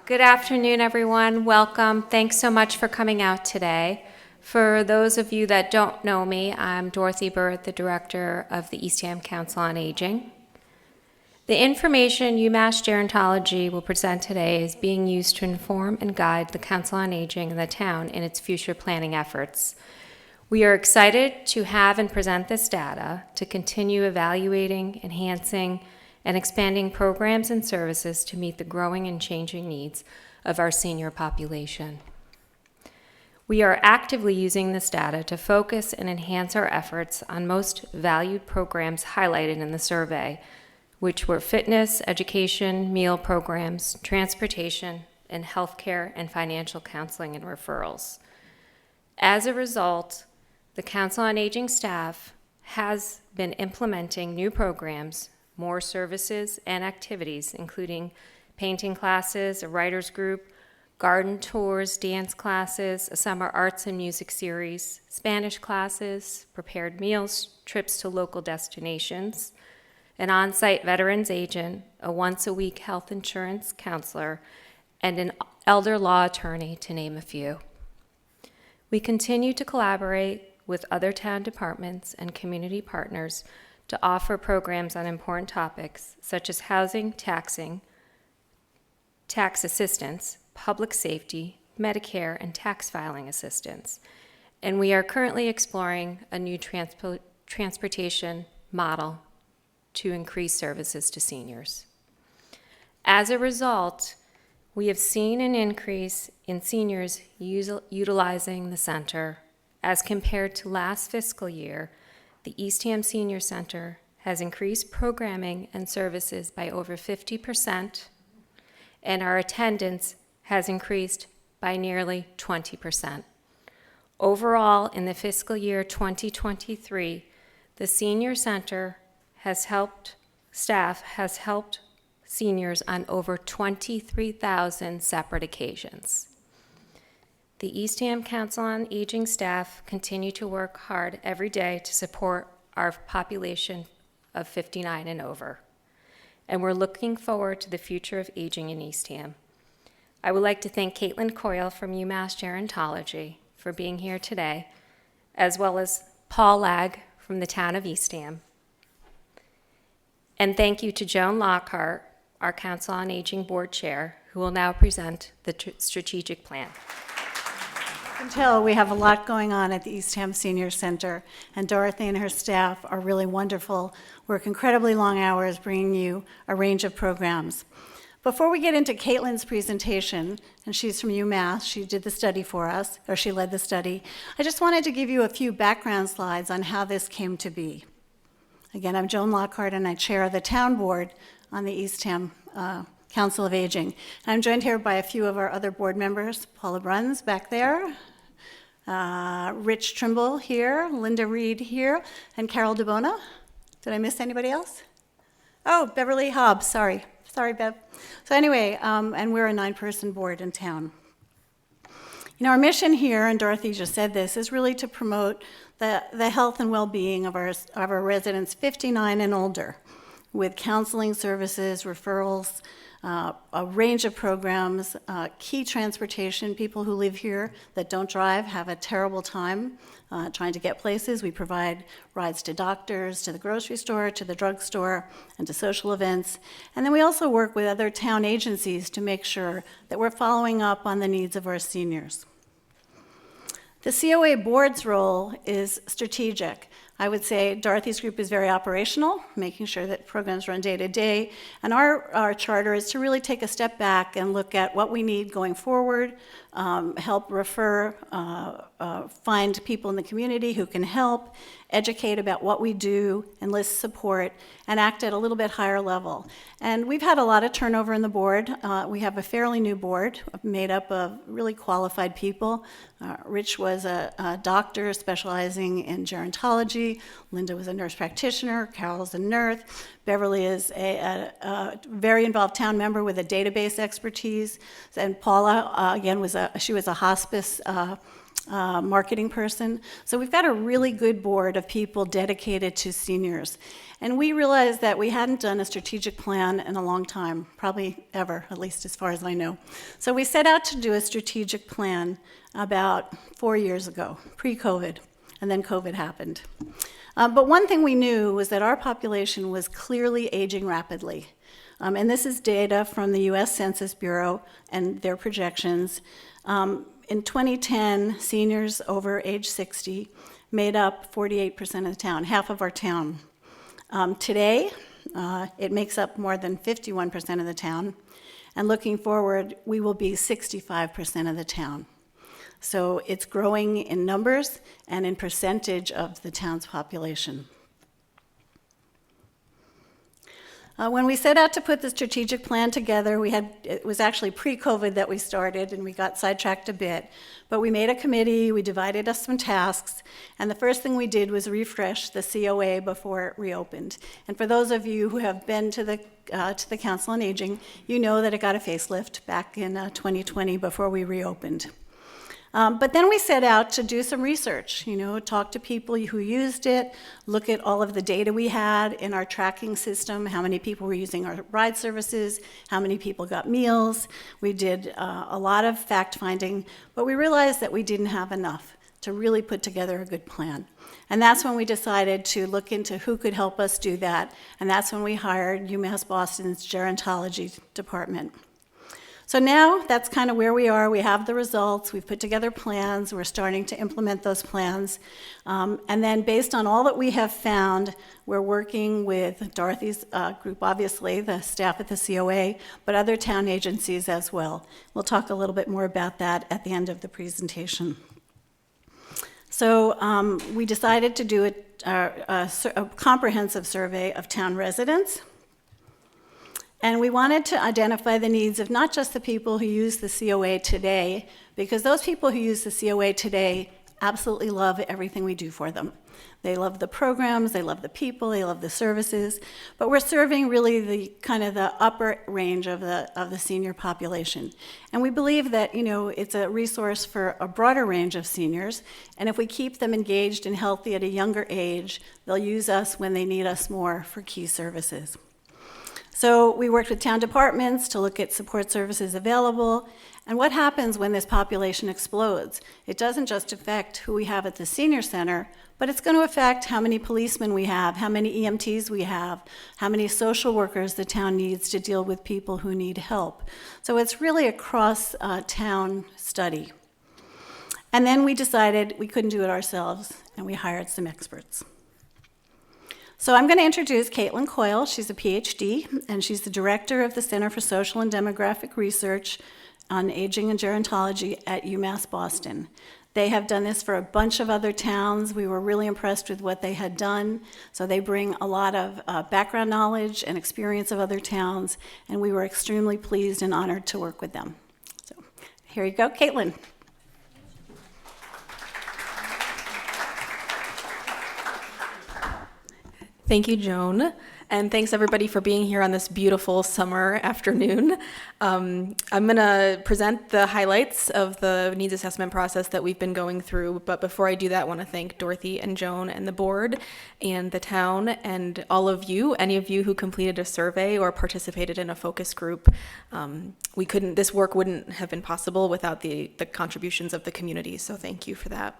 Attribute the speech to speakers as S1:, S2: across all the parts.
S1: Good afternoon, everyone. Welcome. Thanks so much for coming out today. For those of you that don't know me, I'm Dorothy Burt, the Director of the Eastham Council on Aging. The information UMass Gerontology will present today is being used to inform and guide the Council on Aging in the town in its future planning efforts. We are excited to have and present this data to continue evaluating, enhancing, and expanding programs and services to meet the growing and changing needs of our senior population. We are actively using this data to focus and enhance our efforts on most valued programs highlighted in the survey, which were fitness, education, meal programs, transportation, and healthcare and financial counseling and referrals. As a result, the Council on Aging staff has been implementing new programs, more services and activities, including painting classes, a writers group, garden tours, dance classes, a summer arts and music series, Spanish classes, prepared meals, trips to local destinations, an on-site veterans agent, a once-a-week health insurance counselor, and an elder law attorney, to name a few. We continue to collaborate with other town departments and community partners to offer programs on important topics such as housing, taxing, tax assistance, public safety, Medicare, and tax filing assistance. And we are currently exploring a new transportation model to increase services to seniors. As a result, we have seen an increase in seniors utilizing the center. As compared to last fiscal year, the Eastham Senior Center has increased programming and services by over 50%, and our attendance has increased by nearly 20%. Overall, in the fiscal year 2023, the Senior Center staff has helped seniors on over 23,000 separate occasions. The Eastham Council on Aging staff continue to work hard every day to support our population of 59 and over. And we're looking forward to the future of aging in Eastham. I would like to thank Caitlyn Coyle from UMass Gerontology for being here today, as well as Paul Lag from the town of Eastham. And thank you to Joan Lockhart, our Council on Aging Board Chair, who will now present the strategic plan.
S2: You can tell we have a lot going on at the Eastham Senior Center, and Dorothy and her staff are really wonderful, work incredibly long hours bringing you a range of programs. Before we get into Caitlyn's presentation, and she's from UMass, she did the study for us, or she led the study, I just wanted to give you a few background slides on how this came to be. Again, I'm Joan Lockhart, and I chair the town board on the Eastham Council of Aging. I'm joined here by a few of our other board members, Paula Bruns back there, Rich Trimble here, Linda Reed here, and Carol DeBona. Did I miss anybody else? Oh, Beverly Hobbs, sorry, Bev. So anyway, and we're a 9-person board in town. You know, our mission here, and Dorothy just said this, is really to promote the health and well-being of our residents 59 and older, with counseling services, referrals, a range of programs, key transportation. People who live here that don't drive have a terrible time trying to get places. We provide rides to doctors, to the grocery store, to the drugstore, and to social events. And then we also work with other town agencies to make sure that we're following up on the needs of our seniors. The COA board's role is strategic. I would say Dorothy's group is very operational, making sure that programs run day to day. And our charter is to really take a step back and look at what we need going forward, help refer, find people in the community who can help, educate about what we do, enlist support, and act at a little bit higher level. And we've had a lot of turnover in the board. We have a fairly new board made up of really qualified people. Rich was a doctor specializing in gerontology. Linda was a nurse practitioner. Carol's a nurse. Beverly is a very involved town member with a database expertise. And Paula, again, she was a hospice marketing person. So we've got a really good board of people dedicated to seniors. And we realized that we hadn't done a strategic plan in a long time, probably ever, at least as far as I know. So we set out to do a strategic plan about 4 years ago, pre-COVID, and then COVID happened. But one thing we knew was that our population was clearly aging rapidly. And this is data from the US Census Bureau and their projections. In 2010, seniors over age 60 made up 48% of the town, half of our town. Today, it makes up more than 51% of the town, and looking forward, we will be 65% of the town. So it's growing in numbers and in percentage of the town's population. When we set out to put the strategic plan together, it was actually pre-COVID that we started, and we got sidetracked a bit. But we made a committee, we divided us some tasks, and the first thing we did was refresh the COA before it reopened. And for those of you who have been to the Council on Aging, you know that it got a facelift back in 2020 before we reopened. But then we set out to do some research, talk to people who used it, look at all of the data we had in our tracking system, how many people were using our ride services, how many people got meals. We did a lot of fact-finding, but we realized that we didn't have enough to really put together a good plan. And that's when we decided to look into who could help us do that, and that's when we hired UMass Boston's Gerontology department. So now that's kind of where we are. We have the results. We've put together plans. We're starting to implement those plans. And then based on all that we have found, we're working with Dorothy's group, obviously, the staff at the COA, but other town agencies as well. We'll talk a little bit more about that at the end of the presentation. So we decided to do a comprehensive survey of town residents. And we wanted to identify the needs of not just the people who use the COA today, because those people who use the COA today absolutely love everything we do for them. They love the programs, they love the people, they love the services, but we're serving really the kind of the upper range of the senior population. And we believe that, it's a resource for a broader range of seniors, and if we keep them engaged and healthy at a younger age, they'll use us when they need us more for key services. So we worked with town departments to look at support services available, and what happens when this population explodes. It doesn't just affect who we have at the senior center, but it's going to affect how many policemen we have, how many EMTs we have, how many social workers the town needs to deal with people who need help. So it's really a cross-town study. And then we decided we couldn't do it ourselves, and we hired some experts. So I'm going to introduce Caitlyn Coyle. She's a PhD, and she's the director of the Center for Social and Demographic Research on Aging and Gerontology at UMass Boston. They have done this for a bunch of other towns. We were really impressed with what they had done. So they bring a lot of background knowledge and experience of other towns, and we were extremely pleased and honored to work with them. So here you go, Caitlyn.
S3: Thank you, Joan, and thanks everybody for being here on this beautiful summer afternoon. I'm going to present the highlights of the needs assessment process that we've been going through, but before I do that, I want to thank Dorothy and Joan and the board and the town and all of you, any of you who completed a survey or participated in a focus group. This work wouldn't have been possible without the contributions of the community, so thank you for that.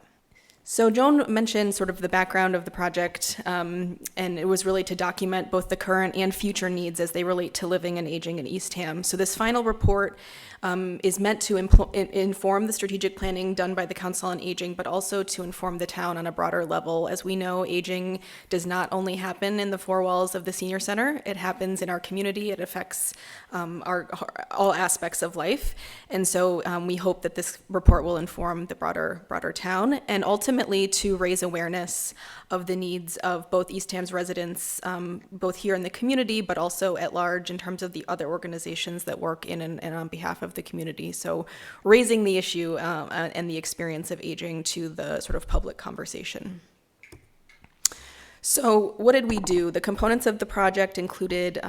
S3: So Joan mentioned sort of the background of the project, and it was really to document both the current and future needs as they relate to living and aging in Eastham. So this final report is meant to inform the strategic planning done by the Council on Aging, but also to inform the town on a broader level. As we know, aging does not only happen in the four walls of the senior center, it happens in our community, it affects all aspects of life. And so we hope that this report will inform the broader town, and ultimately to raise awareness of the needs of both Eastham's residents, both here in the community, but also at large in terms of the other organizations that work in and on behalf of the community. So raising the issue and the experience of aging to the sort of public conversation. So what did we do? The components of the project included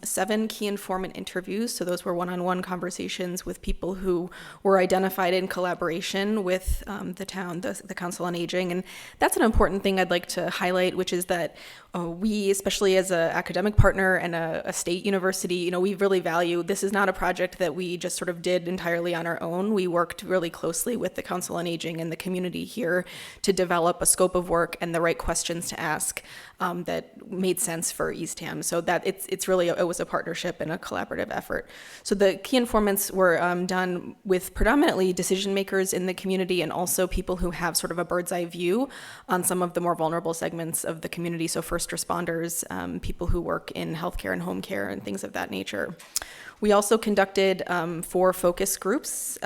S3: 7 key informant interviews. So those were one-on-one conversations with people who were identified in collaboration with the town, the Council on Aging. And that's an important thing I'd like to highlight, which is that we, especially as an academic partner and a state university, we really value, this is not a project that we just sort of did entirely on our own. We worked really closely with the Council on Aging and the community here to develop a scope of work and the right questions to ask that made sense for Eastham. So that it was a partnership and a collaborative effort. So the key informants were done with predominantly decision makers in the community and also people who have sort of a bird's eye view on some of the more vulnerable segments of the community. So first responders, people who work in healthcare and home care and things of that nature. We also conducted 4 focus groups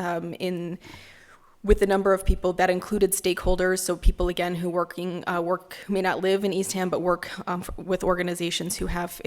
S3: with a number of people that included stakeholders, so people again who who may not live in Eastham but work with organizations who have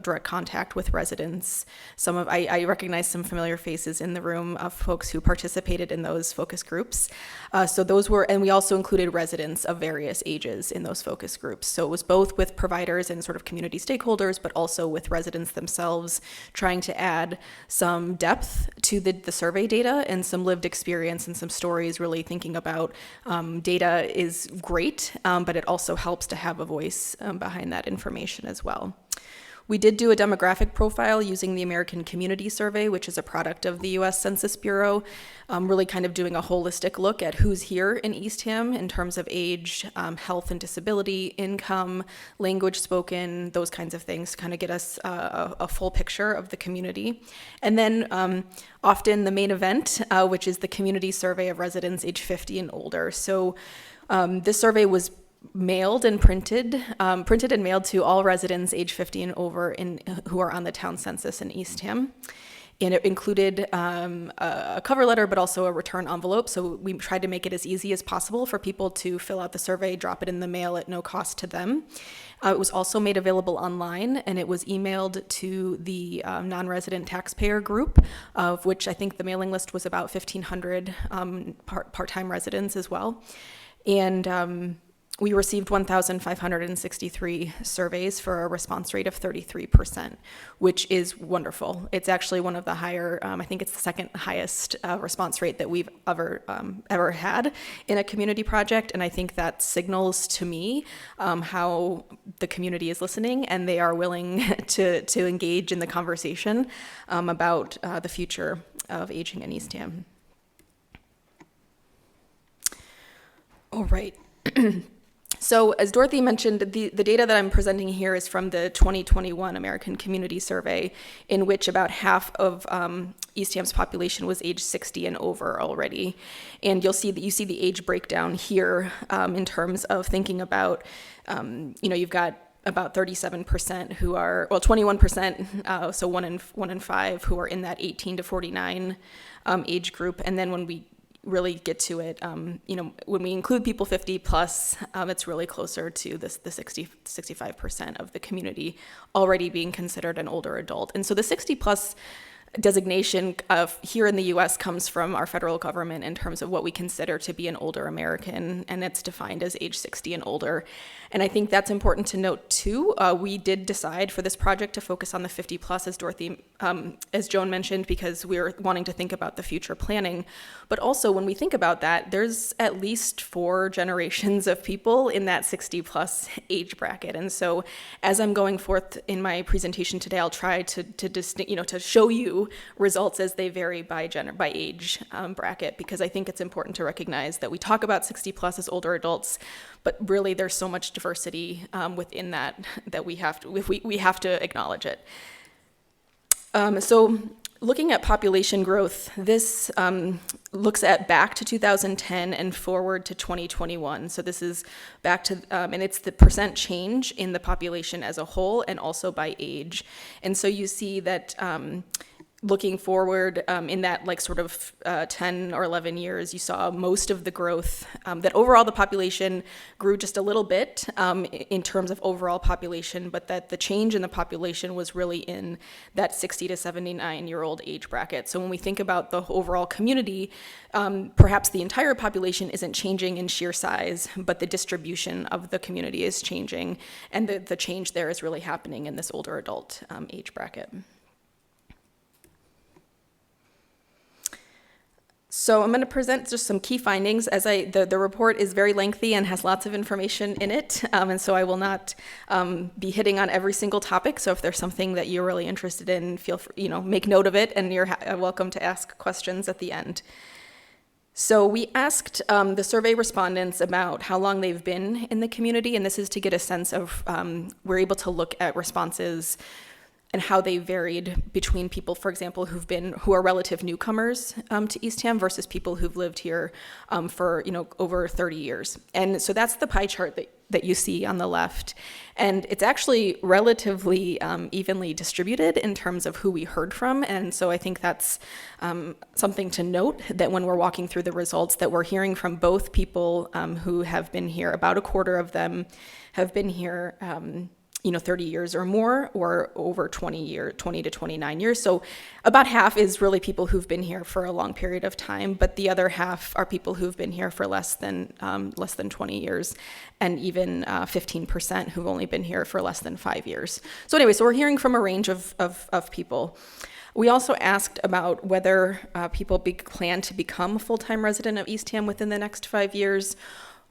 S3: direct contact with residents. I recognize some familiar faces in the room of folks who participated in those focus groups. And we also included residents of various ages in those focus groups. So it was both with providers and sort of community stakeholders, but also with residents themselves, trying to add some depth to the survey data and some lived experience and some stories, really thinking about data is great, but it also helps to have a voice behind that information as well. We did do a demographic profile using the American Community Survey, which is a product of the U.S. Census Bureau, really kind of doing a holistic look at who's here in Eastham in terms of age, health and disability, income, language spoken, those kinds of things to kind of get us a full picture of the community. And then often the main event, which is the community survey of residents age 50 and older. So this survey was printed and mailed to all residents age 50 and over who are on the town census in Eastham. And it included a cover letter, but also a return envelope. So we tried to make it as easy as possible for people to fill out the survey, drop it in the mail at no cost to them. It was also made available online, and it was emailed to the non-resident taxpayer group, of which I think the mailing list was about 1,500 part-time residents as well. And we received 1,563 surveys for a response rate of 33%, which is wonderful. It's actually one of the higher, I think it's the second highest response rate that we've ever had in a community project. And I think that signals to me how the community is listening and they are willing to engage in the conversation about the future of aging in Eastham. All right. So as Dorothy mentioned, the data that I'm presenting here is from the 2021 American Community Survey, in which about half of Eastham's population was age 60 and over already. And you see the age breakdown here in terms of thinking about, you've got about 37% who are, 21%, so one in five who are in that 18 to 49 age group. And then when we really get to it, when we include people 50 plus, it's really closer to the 65% of the community already being considered an older adult. And so the 60 plus designation of here in the U.S. comes from our federal government in terms of what we consider to be an older American, and it's defined as age 60 and older. And I think that's important to note too. We did decide for this project to focus on the 50 plus, as Joan mentioned, because we were wanting to think about the future planning. But also when we think about that, there's at least 4 generations of people in that 60 plus age bracket. And so as I'm going forth in my presentation today, I'll try to show you results as they vary by age bracket, because I think it's important to recognize that we talk about 60 plus as older adults, but really there's so much diversity within that we have to acknowledge it. So looking at population growth, this looks at back to 2010 and forward to 2021. So this is back to, and it's the percent change in the population as a whole and also by age. And so you see that looking forward in that like sort of 10 or 11 years, you saw most of the growth, that overall the population grew just a little bit in terms of overall population, but that the change in the population was really in that 60 to 79-year-old age bracket. So when we think about the overall community, perhaps the entire population isn't changing in sheer size, but the distribution of the community is changing, and the change there is really happening in this older adult age bracket. So I'm going to present just some key findings. As the report is very lengthy and has lots of information in it, and so I will not be hitting on every single topic. So if there's something that you're really interested in, feel free, make note of it, and you're welcome to ask questions at the end. So we asked the survey respondents about how long they've been in the community, and this is to get a sense of, we're able to look at responses and how they varied between people, for example, who are relative newcomers to Eastham versus people who've lived here for over 30 years. And so that's the pie chart that you see on the left. And it's actually relatively evenly distributed in terms of who we heard from. And so I think that's something to note, that when we're walking through the results, that we're hearing from both people who have been here. About a quarter of them have been here 30 years or more, or over 20 to 29 years. So about half is really people who've been here for a long period of time, but the other half are people who've been here for less than 20 years, and even 15% who've only been here for less than 5 years. So anyway, so we're hearing from a range of people. We also asked about whether people plan to become a full-time resident of Eastham within the next 5 years.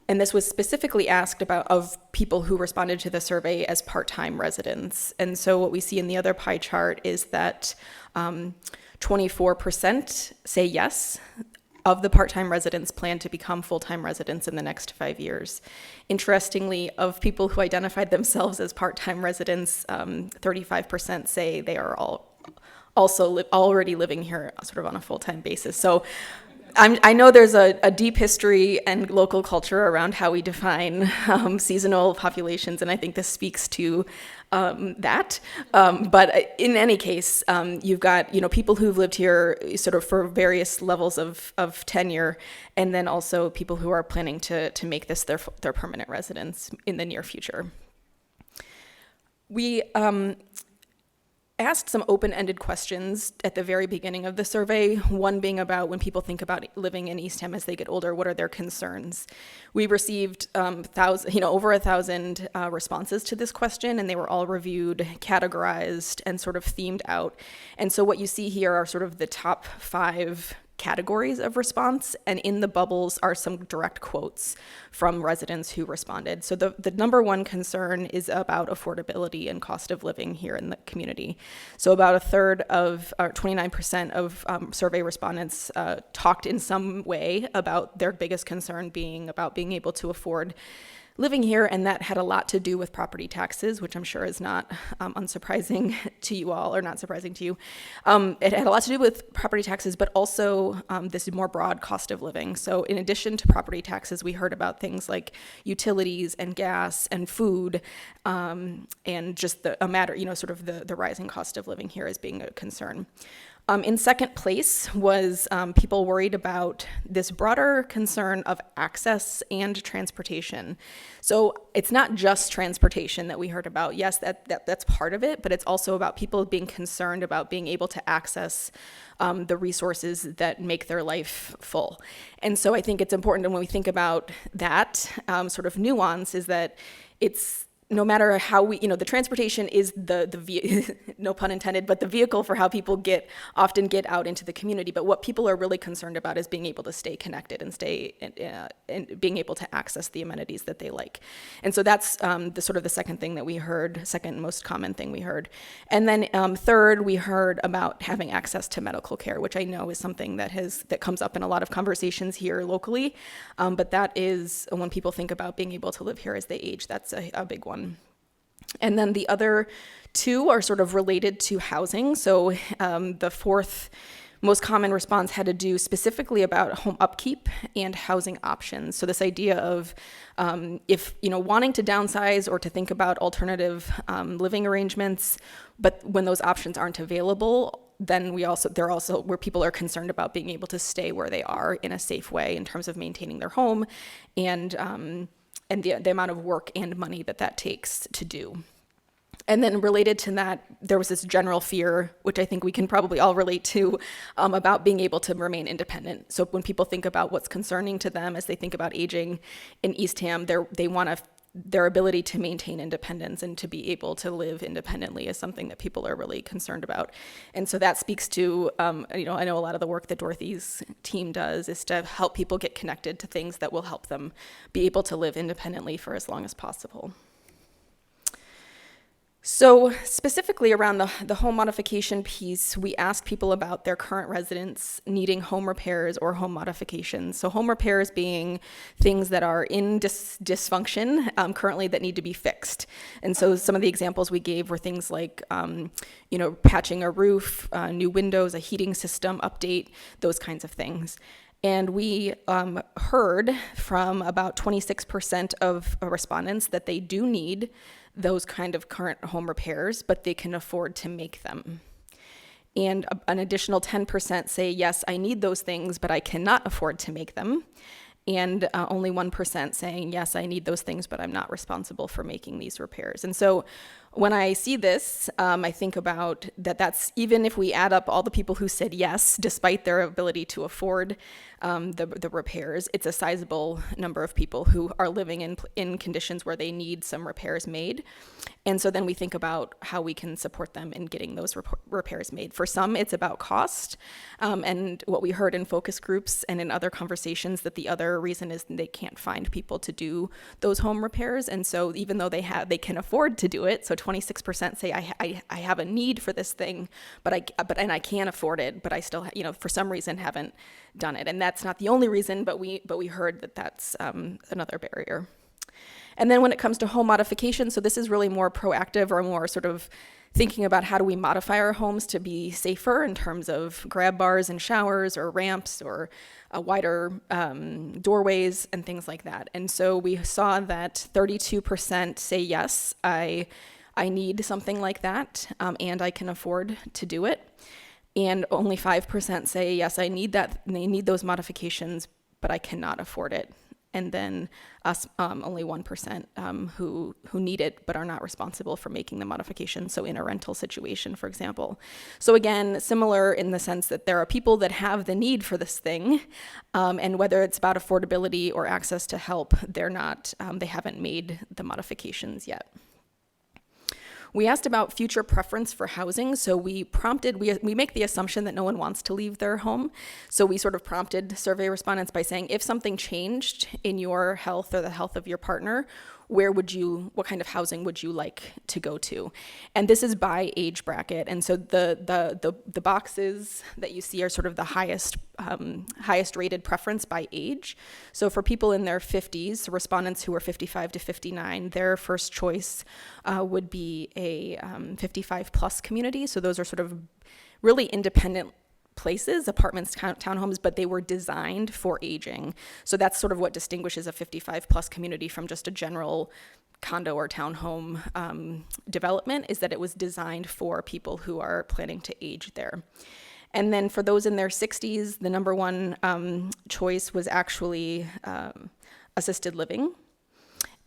S3: And this was specifically asked of people who responded to the survey as part-time residents. And so what we see in the other pie chart is that 24% say yes of the part-time residents plan to become full-time residents in the next 5 years. Interestingly, of people who identified themselves as part-time residents, 35% say they are already living here sort of on a full-time basis. So I know there's a deep history and local culture around how we define seasonal populations, and I think this speaks to that. But in any case, you've got people who've lived here sort of for various levels of tenure, and then also people who are planning to make this their permanent residence in the near future. We asked some open-ended questions at the very beginning of the survey, one being about when people think about living in Eastham as they get older, what are their concerns? We received over 1,000 responses to this question, and they were all reviewed, categorized, and sort of themed out. And so what you see here are sort of the top 5 categories of response, and in the bubbles are some direct quotes from residents who responded. So the number one concern is about affordability and cost of living here in the community. So about a third of, or 29% of survey respondents talked in some way about their biggest concern being about being able to afford living here, and that had a lot to do with property taxes, which I'm sure is not unsurprising to you all, or not surprising to you. It had a lot to do with property taxes, but also this more broad cost of living. So in addition to property taxes, we heard about things like utilities and gas and food, and just the rising cost of living here as being a concern. In second place was people worried about this broader concern of access and transportation. So it's not just transportation that we heard about. Yes, that's part of it, but it's also about people being concerned about being able to access the resources that make their life full. And so I think it's important, and when we think about that sort of nuance, is that it's no matter how the transportation is the no pun intended, but the vehicle for how people often get out into the community. But what people are really concerned about is being able to stay connected and being able to access the amenities that they like. And so that's the second most common thing we heard. And then third, we heard about having access to medical care, which I know is something that comes up in a lot of conversations here locally. But that is, when people think about being able to live here as they age, that's a big one. And then the other 2 are sort of related to housing. So the fourth most common response had to do specifically about home upkeep and housing options. So this idea of if wanting to downsize or to think about alternative living arrangements, but when those options aren't available, then they're also where people are concerned about being able to stay where they are in a safe way in terms of maintaining their home and the amount of work and money that takes to do. And then related to that, there was this general fear, which I think we can probably all relate to, about being able to remain independent. So when people think about what's concerning to them as they think about aging in Eastham, they want their ability to maintain independence and to be able to live independently is something that people are really concerned about. And so that speaks to, I know a lot of the work that Dorothy's team does is to help people get connected to things that will help them be able to live independently for as long as possible. So specifically around the home modification piece, we asked people about their current residence needing home repairs or home modifications. So home repairs being things that are in dysfunction currently that need to be fixed. And so some of the examples we gave were things like, patching a roof, new windows, a heating system update, those kinds of things. And we heard from about 26% of respondents that they do need those kind of current home repairs, but they can afford to make them. And an additional 10% say, yes, I need those things, but I cannot afford to make them. And only 1% saying, yes, I need those things, but I'm not responsible for making these repairs. And so when I see this, I think about that's even if we add up all the people who said yes, despite their ability to afford the repairs, it's a sizable number of people who are living in conditions where they need some repairs made. And so then we think about how we can support them in getting those repairs made. For some, it's about cost. And what we heard in focus groups and in other conversations, that the other reason is they can't find people to do those home repairs. And so even though they can afford to do it, so 26% say I have a need for this thing, but I can't afford it, but I still for some reason haven't done it. And that's not the only reason, but we heard that that's another barrier. And then when it comes to home modification, so this is really more proactive or more sort of thinking about how do we modify our homes to be safer in terms of grab bars and showers or ramps or wider doorways and things like that. And so we saw that 32% say yes, I need something like that, and I can afford to do it. And only 5% say, yes, I need that, and they need those modifications, but I cannot afford it. And then only 1% who need it but are not responsible for making the modification, so in a rental situation, for example. So again, similar in the sense that there are people that have the need for this thing, and whether it's about affordability or access to help, they haven't made the modifications yet. We asked about future preference for housing. So we make the assumption that no one wants to leave their home. So we sort of prompted survey respondents by saying, if something changed in your health or the health of your partner, what kind of housing would you like to go to? And this is by age bracket. And so the boxes that you see are sort of the highest rated preference by age. So for people in their 50s, respondents who are 55 to 59, their first choice would be a 55 plus community. So those are sort of really independent places, apartments, townhomes, but they were designed for aging. So that's sort of what distinguishes a 55 plus community from just a general condo or townhome development, is that it was designed for people who are planning to age there. And then for those in their 60s, the number one choice was actually assisted living.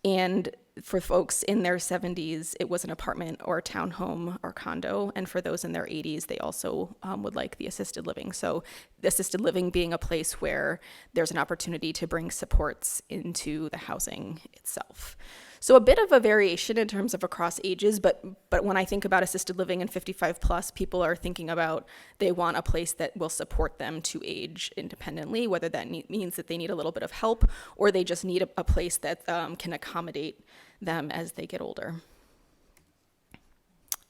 S3: And for folks in their 70s, it was an apartment or a townhome or condo. And for those in their 80s, they also would like the assisted living. So the assisted living being a place where there's an opportunity to bring supports into the housing itself. So a bit of a variation in terms of across ages, but when I think about assisted living and 55 plus, people are thinking about they want a place that will support them to age independently, whether that means that they need a little bit of help or they just need a place that can accommodate them as they get older.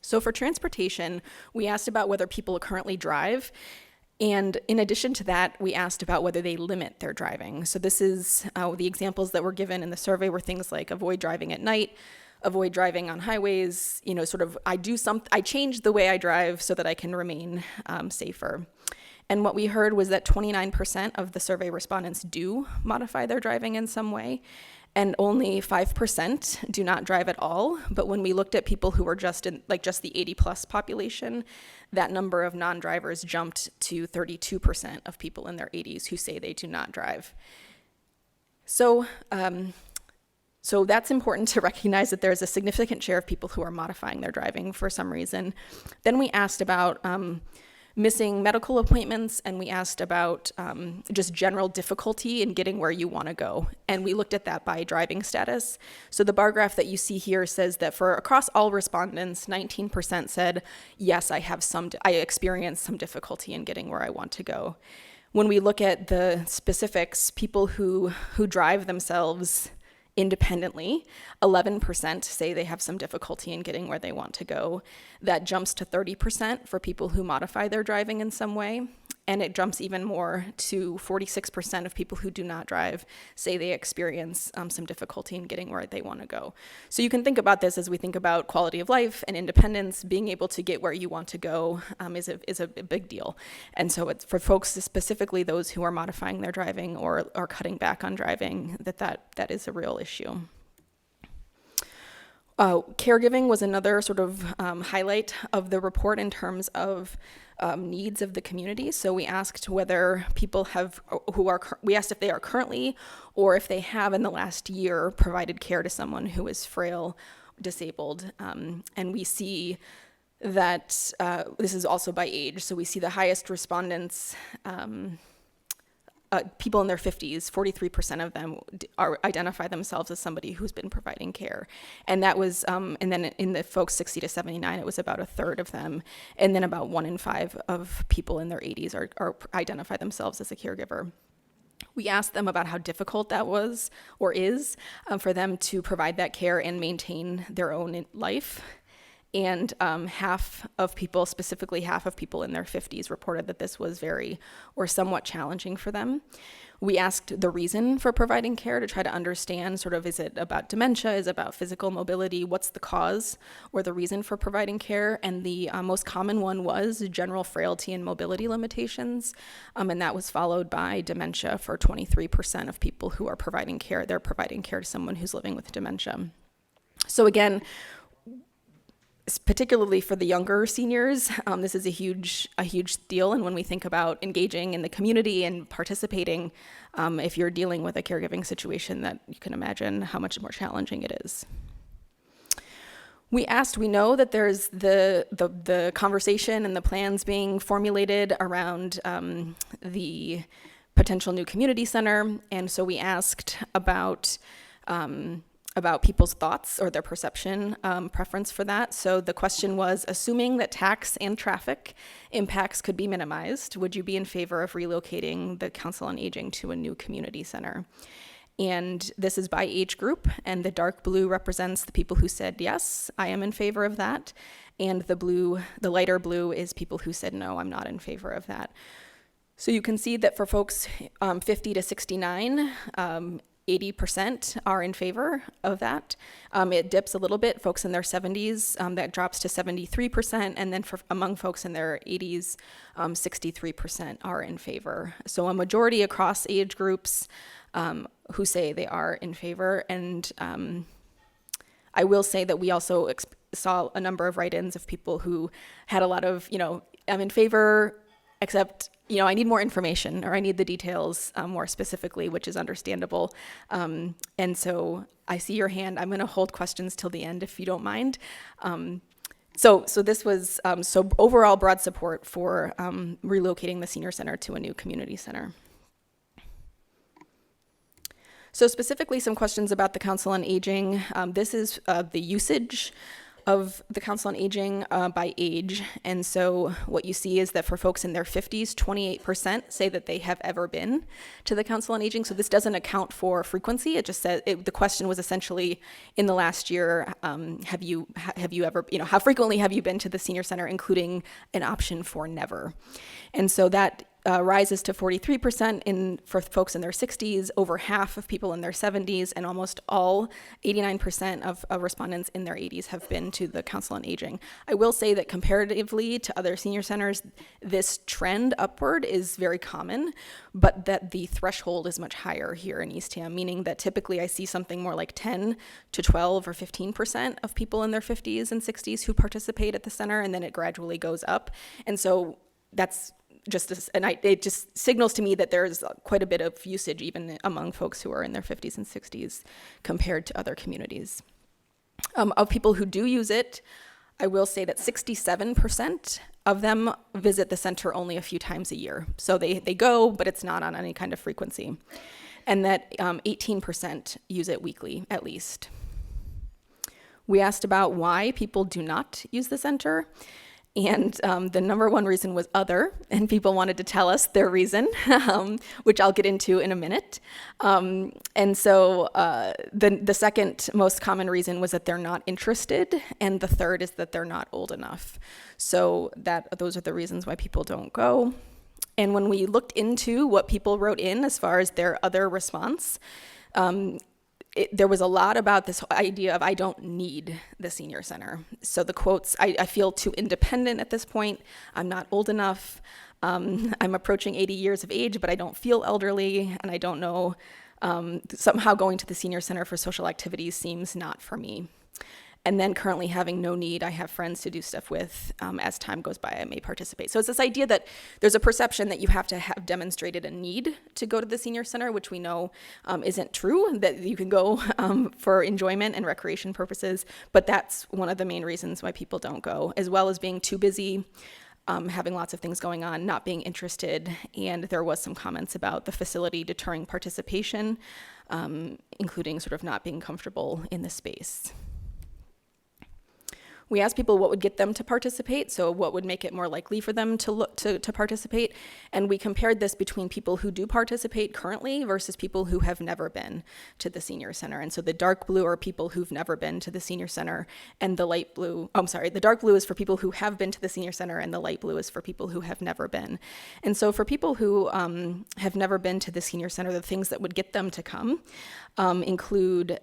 S3: So for transportation, we asked about whether people currently drive. And in addition to that, we asked about whether they limit their driving. So this is the examples that were given in the survey were things like avoid driving at night, avoid driving on highways, I change the way I drive so that I can remain safer. And what we heard was that 29% of the survey respondents do modify their driving in some way. and only 5% do not drive at all. But when we looked at people who were just the 80 plus population, that number of non-drivers jumped to 32% of people in their 80s who say they do not drive. So that's important to recognize, that there's a significant share of people who are modifying their driving for some reason. Then we asked about missing medical appointments, and we asked about just general difficulty in getting where you want to go. And we looked at that by driving status. So the bar graph that you see here says that for across all respondents, 19% said, yes, I experienced some difficulty in getting where I want to go. When we look at the specifics, people who drive themselves independently, 11% say they have some difficulty in getting where they want to go. That jumps to 30% for people who modify their driving in some way. And it jumps even more to 46% of people who do not drive say they experience some difficulty in getting where they want to go. So you can think about this as we think about quality of life and independence. Being able to get where you want to go is a big deal. And so it's for folks, specifically those who are modifying their driving or cutting back on driving, that is a real issue. Caregiving was another sort of highlight of the report in terms of needs of the community. So we asked whether people we asked if they are currently, or if they have in the last year, provided care to someone who is frail, disabled. And we see that this is also by age. So we see the highest respondents, people in their 50s, 43% of them identify themselves as somebody who's been providing care. And that was, and then in the folks 60 to 79, it was about a third of them. And then about 1 in 5 of people in their 80s are identify themselves as a caregiver. We asked them about how difficult that was or is for them to provide that care and maintain their own life. And half of people, specifically half of people in their 50s, reported that this was very or somewhat challenging for them. We asked the reason for providing care to try to understand sort of, is it about dementia, is it about physical mobility, what's the cause or the reason for providing care? And the most common one was general frailty and mobility limitations. And that was followed by dementia for 23% of people who are providing care. They're providing care to someone who's living with dementia. So again, particularly for the younger seniors, this is a huge deal. And when we think about engaging in the community and participating, if you're dealing with a caregiving situation, that you can imagine how much more challenging it is. We know that there's the conversation and the plans being formulated around the potential new community center. And so we asked about people's thoughts or their perception, preference for that. So the question was, assuming that tax and traffic impacts could be minimized, would you be in favor of relocating the Council on Aging to a new community center? And this is by age group, and the dark blue represents the people who said, yes, I am in favor of that. And the lighter blue is people who said, no, I'm not in favor of that. So you can see that for folks 50 to 69, 80% are in favor of that. It dips a little bit. Folks in their 70s, that drops to 73%. And then among folks in their 80s, 63% are in favor. So a majority across age groups who say they are in favor. And I will say that we also saw a number of write-ins of people who had a lot of, I'm in favor, except I need more information, or I need the details more specifically, which is understandable. And so I see your hand. I'm going to hold questions till the end, if you don't mind. So this was, so overall broad support for relocating the senior center to a new community center. So specifically some questions about the Council on Aging. This is the usage of the Council on Aging by age. And so what you see is that for folks in their 50s, 28% say that they have ever been to the Council on Aging. So this doesn't account for frequency. It just said, the question was essentially, in the last year, have you ever, how frequently have you been to the senior center, including an option for never? And so that rises to 43% for folks in their 60s, over half of people in their 70s, and almost all, 89% of respondents in their 80s have been to the Council on Aging. I will say that comparatively to other senior centers, this trend upward is very common, but that the threshold is much higher here in Eastham, meaning that typically I see something more like 10 to 12 or 15% of people in their 50s and 60s who participate at the center, and then it gradually goes up. And so that's it just signals to me that there's quite a bit of usage even among folks who are in their 50s and 60s compared to other communities. Of people who do use it, I will say that 67% of them visit the center only a few times a year. So they go, but it's not on any kind of frequency. And that 18% use it weekly, at least. We asked about why people do not use the center. And the number one reason was other, and people wanted to tell us their reason, which I'll get into in a minute. And so the second most common reason was that they're not interested, and the third is that they're not old enough. So those are the reasons why people don't go. And when we looked into what people wrote in as far as their other response, there was a lot about this idea of I don't need the senior center. So the quotes, I feel too independent at this point. I'm not old enough. I'm approaching 80 years of age, but I don't feel elderly. And I don't know, somehow going to the senior center for social activities seems not for me. And then currently having no need, I have friends to do stuff with. As time goes by, I may participate. So it's this idea that there's a perception that you have to have demonstrated a need to go to the senior center, which we know isn't true, that you can go for enjoyment and recreation purposes. But that's one of the main reasons why people don't go, as well as being too busy, having lots of things going on, not being interested. And there was some comments about the facility deterring participation, including sort of not being comfortable in the space. We asked people what would get them to participate, so what would make it more likely for them to look to participate, and we compared this between people who do participate currently versus people who have never been to the senior center. And so the dark blue are people who've never been to the senior center, and the light blue, the dark blue is for people who have been to the senior center, and the light blue is for people who have never been. And so for people who have never been to the senior center, the things that would get them to come include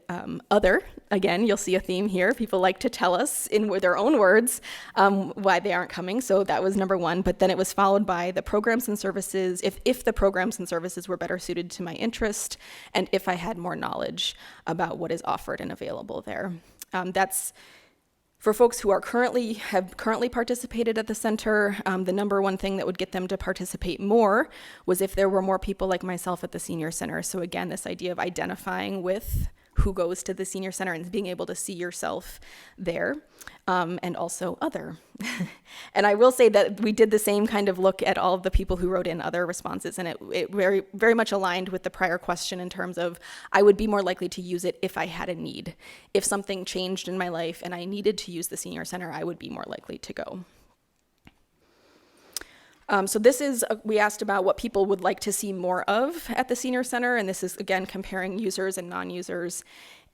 S3: other. Again, you'll see a theme here. People like to tell us in their own words why they aren't coming. So that was number one. But then it was followed by the programs and services, if the programs and services were better suited to my interest, and if I had more knowledge about what is offered and available there. That's for folks who have currently participated at the center. The number one thing that would get them to participate more was if there were more people like myself at the senior center. So again, this idea of identifying with who goes to the senior center and being able to see yourself there, and also other. And I will say that we did the same kind of look at all of the people who wrote in other responses, and it very, very much aligned with the prior question in terms of I would be more likely to use it if I had a need. If something changed in my life and I needed to use the senior center, I would be more likely to go. So this is, we asked about what people would like to see more of at the senior center, and this is, again, comparing users and non-users.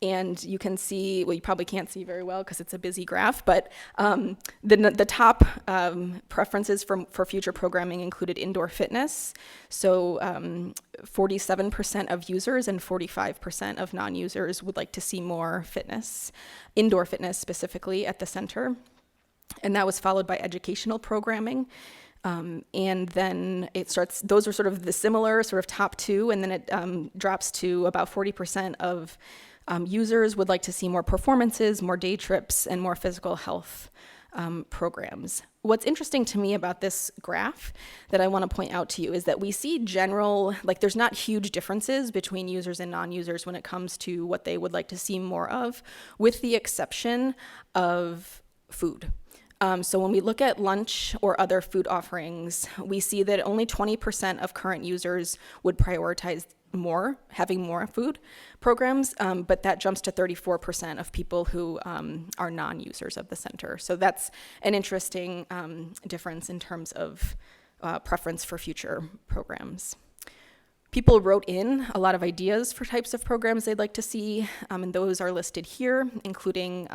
S3: And you can see, well, you probably can't see very well because it's a busy graph, but the top preferences for future programming included indoor fitness. So 47% of users and 45% of non-users would like to see more fitness, indoor fitness specifically at the center. And that was followed by educational programming. And then it starts, those are sort of the similar sort of top two, and then it drops to about 40% of users would like to see more performances, more day trips, and more physical health programs. What's interesting to me about this graph that I want to point out to you is that we see general, there's not huge differences between users and non-users when it comes to what they would like to see more of, with the exception of food. So when we look at lunch or other food offerings, we see that only 20% of current users would prioritize having more food programs, but that jumps to 34% of people who are non-users of the center. So that's an interesting difference in terms of preference for future programs. People wrote in a lot of ideas for types of programs they'd like to see, and those are listed here, including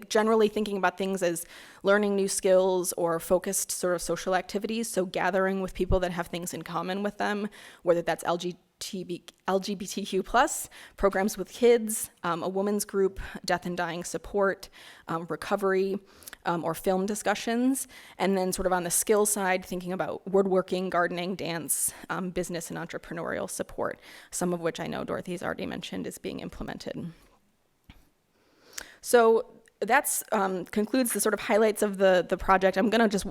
S3: generally thinking about things as learning new skills or focused sort of social activities, so gathering with people that have things in common with them, whether that's LGBTQ+, programs with kids, a women's group, death and dying support, recovery, or film discussions. And then sort of on the skill side, thinking about woodworking, gardening, dance, business and entrepreneurial support, some of which I know Dorothy's already mentioned is being implemented. So that's concludes the sort of highlights of the project. I'm gonna just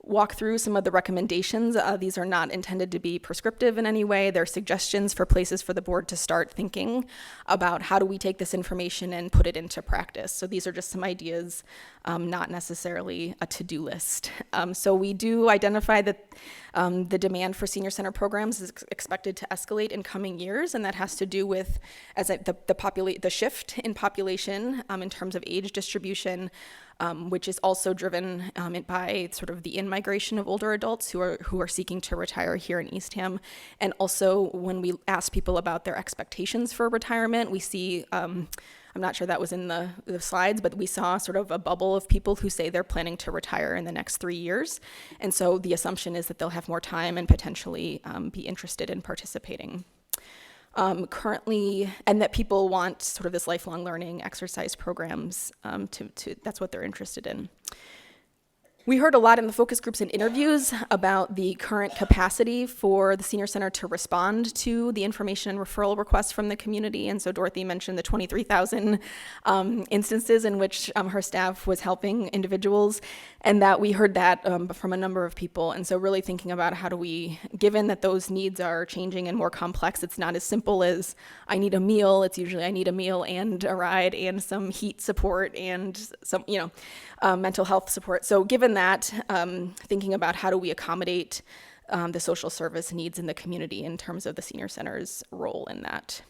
S3: walk through some of the recommendations. These are not intended to be prescriptive in any way. They're suggestions for places for the board to start thinking about how do we take this information and put it into practice. So these are just some ideas, not necessarily a to-do list. So we do identify that the demand for senior center programs is expected to escalate in coming years, and that has to do with the shift in population in terms of age distribution, which is also driven by sort of the in-migration of older adults who are seeking to retire here in Eastham. And also when we ask people about their expectations for retirement, we see, I'm not sure that was in the slides, but we saw sort of a bubble of people who say they're planning to retire in the next 3 years. And so the assumption is that they'll have more time and potentially be interested in participating. Currently, and that people want sort of this lifelong learning exercise programs, that's what they're interested in. We heard a lot in the focus groups and interviews about the current capacity for the senior center to respond to the information and referral requests from the community. And so Dorothy mentioned the 23,000 instances in which her staff was helping individuals, and that we heard that from a number of people. And so really thinking about how do we, given that those needs are changing and more complex, it's not as simple as I need a meal. It's usually I need a meal and a ride and some heat support and some, mental health support. So given that, thinking about how do we accommodate the social service needs in the community in terms of the senior center's role in that.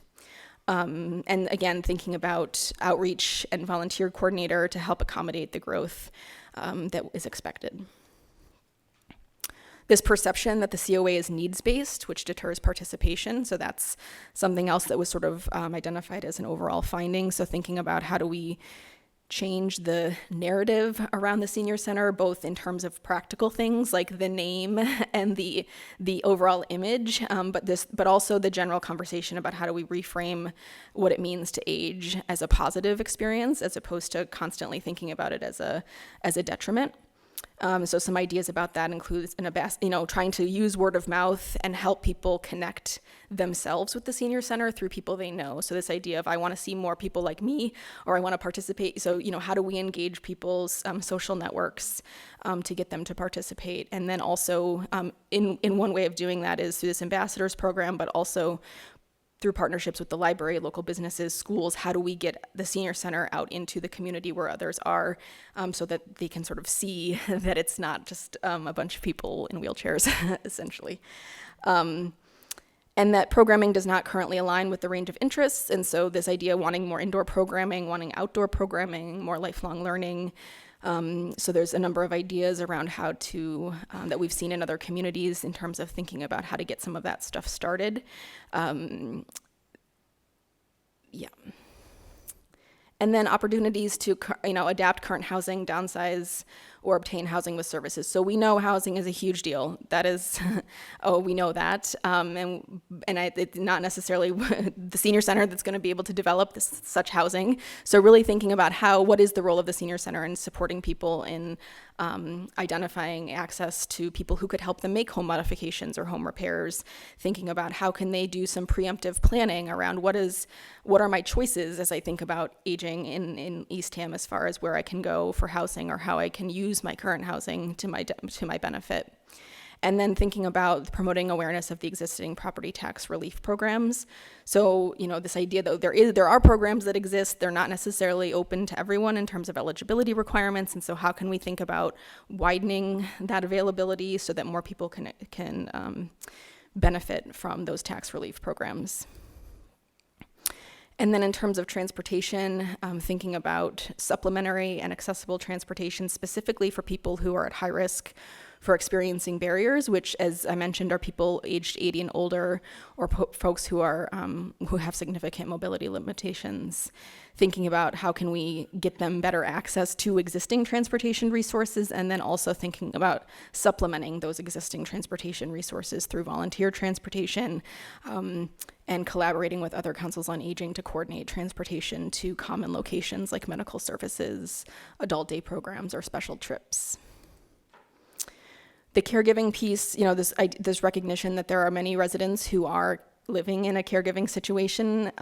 S3: And again, thinking about outreach and volunteer coordinator to help accommodate the growth that is expected. This perception that the COA is needs-based, which deters participation. So that's something else that was sort of identified as an overall finding. So thinking about how do we change the narrative around the senior center, both in terms of practical things like the name and the overall image, but also the general conversation about how do we reframe what it means to age as a positive experience, as opposed to constantly thinking about it as a detriment. So some ideas about that includes trying to use word of mouth and help people connect themselves with the senior center through people they know. So this idea of I want to see more people like me, or I want to participate. So, how do we engage people's social networks to get them to participate? And then also in one way of doing that is through this ambassadors program, but also through partnerships with the library, local businesses, schools. How do we get the senior center out into the community where others are, so that they can sort of see that it's not just a bunch of people in wheelchairs, essentially. And that programming does not currently align with the range of interests. And so this idea of wanting more indoor programming, wanting outdoor programming, more lifelong learning. So there's a number of ideas around how to, that we've seen in other communities in terms of thinking about how to get some of that stuff started. And then opportunities to, adapt current housing, downsize, or obtain housing with services. So we know housing is a huge deal. That is, we know that. And it's not necessarily the senior center that's going to be able to develop such housing. So really thinking about what is the role of the senior center in supporting people in identifying access to people who could help them make home modifications or home repairs, thinking about how can they do some preemptive planning around what are my choices as I think about aging in Eastham as far as where I can go for housing or how I can use my current housing to my benefit. And then thinking about promoting awareness of the existing property tax relief programs. So, this idea that there are programs that exist, they're not necessarily open to everyone in terms of eligibility requirements. And so how can we think about widening that availability so that more people can benefit from those tax relief programs? And then in terms of transportation, thinking about supplementary and accessible transportation specifically for people who are at high risk for experiencing barriers, which, as I mentioned, are people aged 80 and older, or folks who are who have significant mobility limitations. Thinking about how can we get them better access to existing transportation resources, and then also thinking about supplementing those existing transportation resources through volunteer transportation, and collaborating with other councils on aging to coordinate transportation to common locations like medical services, adult day programs, or special trips. The caregiving piece, this recognition that there are many residents who are living in a caregiving situation,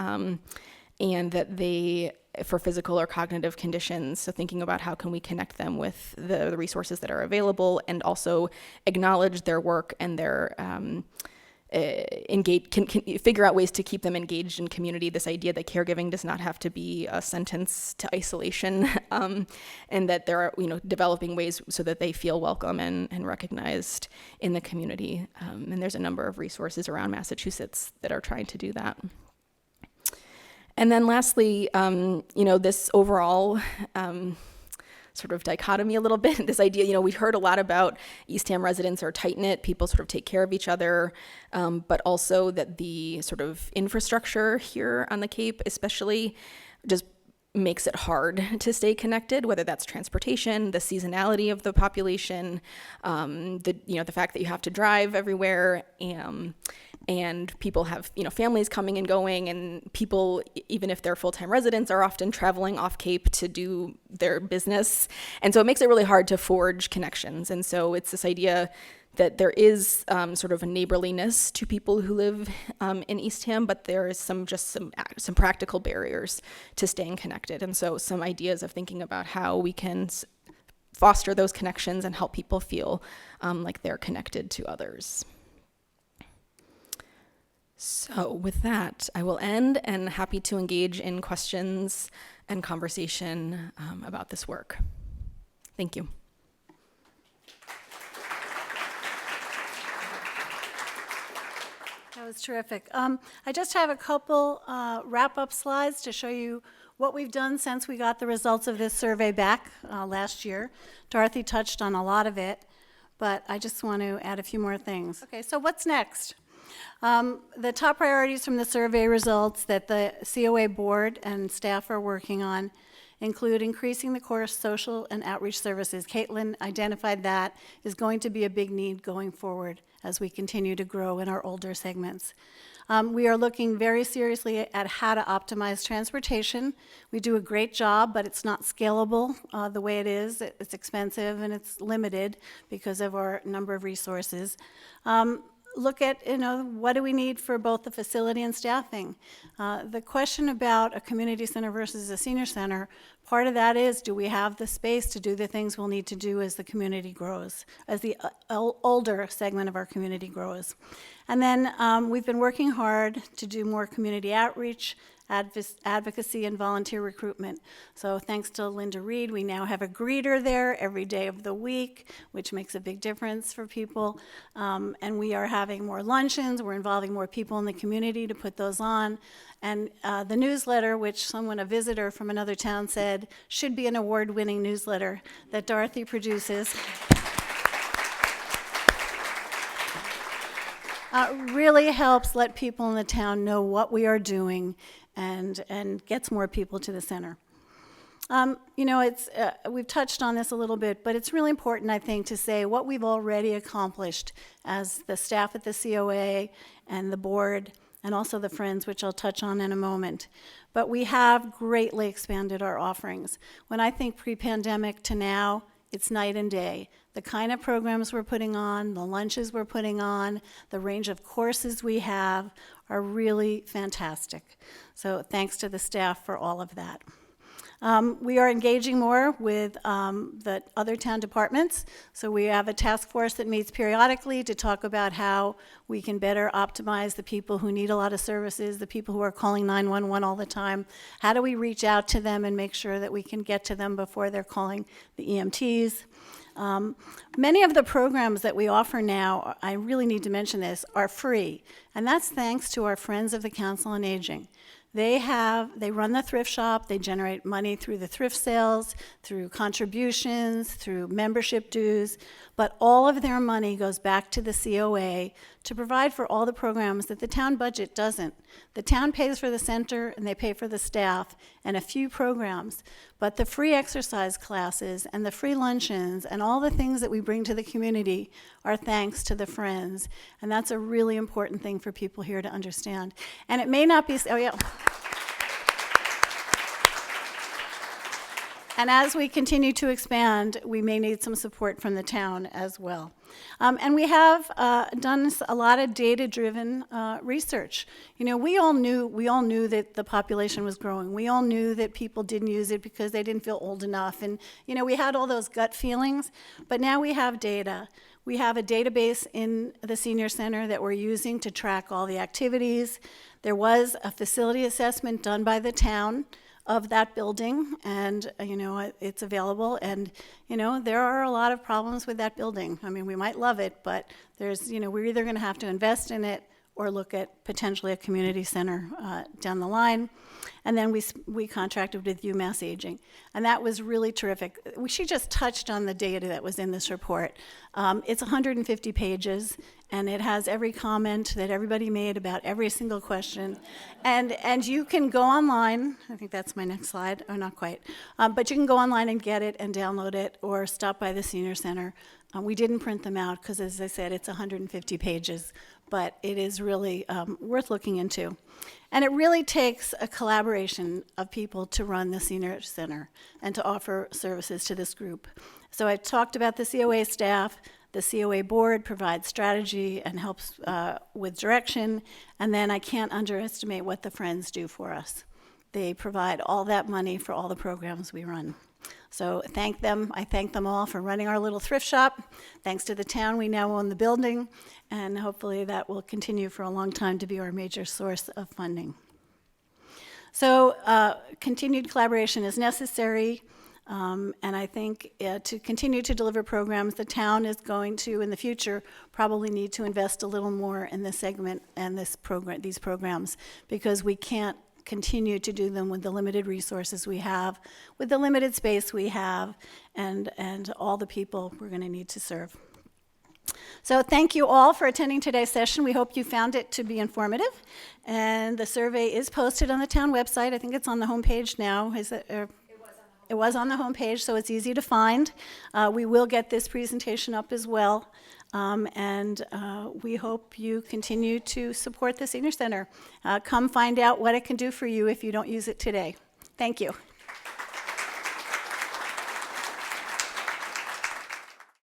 S3: and that they, for physical or cognitive conditions, so thinking about how can we connect them with the resources that are available, and also acknowledge their work and their can figure out ways to keep them engaged in community. This idea that caregiving does not have to be a sentence to isolation, and that there are developing ways so that they feel welcome and recognized in the community. And there's a number of resources around Massachusetts that are trying to do that. And then lastly, this overall sort of dichotomy a little bit, this idea, we heard a lot about Eastham residents are tight-knit, people sort of take care of each other, but also that the sort of infrastructure here on the Cape especially just makes it hard to stay connected, whether that's transportation, the seasonality of the population, the fact that you have to drive everywhere, and people have, families coming and going, and people, even if they're full-time residents, are often traveling off Cape to do their business. And so it makes it really hard to forge connections. And so it's this idea that there is sort of a neighborliness to people who live in Eastham, but there is some practical barriers to staying connected. And so some ideas of thinking about how we can foster those connections and help people feel like they're connected to others. So with that, I will end, and happy to engage in questions and conversation about this work. Thank you.
S2: That was terrific. I just have a couple wrap-up slides to show you what we've done since we got the results of this survey back last year. Dorothy touched on a lot of it, but I just want to add a few more things. Okay, so what's next? The top priorities from the survey results that the COA board and staff are working on include increasing the core social and outreach services. Caitlyn identified that is going to be a big need going forward as we continue to grow in our older segments. We are looking very seriously at how to optimize transportation. We do a great job, but it's not scalable the way it is. It's expensive and it's limited because of our number of resources. Look at, what do we need for both the facility and staffing? The question about a community center versus a senior center, part of that is, do we have the space to do the things we'll need to do as the community grows, as the older segment of our community grows? And then we've been working hard to do more community outreach, advocacy, and volunteer recruitment. So thanks to Linda Reed, we now have a greeter there every day of the week, which makes a big difference for people. And we are having more luncheons. We're involving more people in the community to put those on. And the newsletter, which a visitor from another town said, should be an award-winning newsletter that Dorothy produces. Really helps let people in the town know what we are doing and gets more people to the center. We've touched on this a little bit, but it's really important, I think, to say what we've already accomplished as the staff at the COA and the board, and also the Friends, which I'll touch on in a moment. But we have greatly expanded our offerings. When I think pre-pandemic to now, it's night and day. The kind of programs we're putting on, the lunches we're putting on, the range of courses we have are really fantastic. So thanks to the staff for all of that. We are engaging more with the other town departments. So we have a task force that meets periodically to talk about how we can better optimize the people who need a lot of services, the people who are calling 911 all the time. How do we reach out to them and make sure that we can get to them before they're calling the EMTs? Many of the programs that we offer now, I really need to mention this, are free. And that's thanks to our Friends of the Council on Aging. They run the thrift shop, they generate money through the thrift sales, through contributions, through membership dues, but all of their money goes back to the COA to provide for all the programs that the town budget doesn't. The town pays for the center and they pay for the staff and a few programs, but the free exercise classes and the free luncheons and all the things that we bring to the community are thanks to the Friends, and that's a really important thing for people here to understand. And it may not be, oh yeah. And as we continue to expand, we may need some support from the town as well. And we have done a lot of data-driven research. You know, we all knew that the population was growing. We all knew that people didn't use it because they didn't feel old enough. And, you know, we had all those gut feelings, but now we have data. We have a database in the senior center that we're using to track all the activities. There was a facility assessment done by the town of that building, and you know, it's available, and you know, there are a lot of problems with that building. I mean, we might love it, but there's, you know, we're either going to have to invest in it or look at potentially a community center down the line. And then we contracted with UMass Aging, and that was really terrific. She just touched on the data that was in this report. It's 150 pages, and it has every comment that everybody made about every single question. And you can go online, I think that's my next slide, or not quite, but you can go online and get it and download it, or stop by the senior center. We didn't print them out because, as I said, it's 150 pages, but it is really worth looking into. And it really takes a collaboration of people to run the senior center and to offer services to this group. So I talked about the COA staff. The COA board provides strategy and helps with direction, and then I can't underestimate what the Friends do for us. They provide all that money for all the programs we run. So thank them. I thank them all for running our little thrift shop. Thanks to the town, we now own the building, and hopefully that will continue for a long time to be our major source of funding. So continued collaboration is necessary, and I think to continue to deliver programs, the town is going to, in the future, probably need to invest a little more in this segment and these programs, because we can't continue to do them with the limited resources we have, with the limited space we have, and all the people we're going to need to serve. So thank you all for attending today's session. We hope you found it to be informative. And the survey is posted on the town website. I think it's on the homepage now. Is it? It was on the homepage, so it's easy to find. We will get this presentation up as well. And we hope you continue to support the Senior Center. Come find out what it can do for you if you don't use it today. Thank you.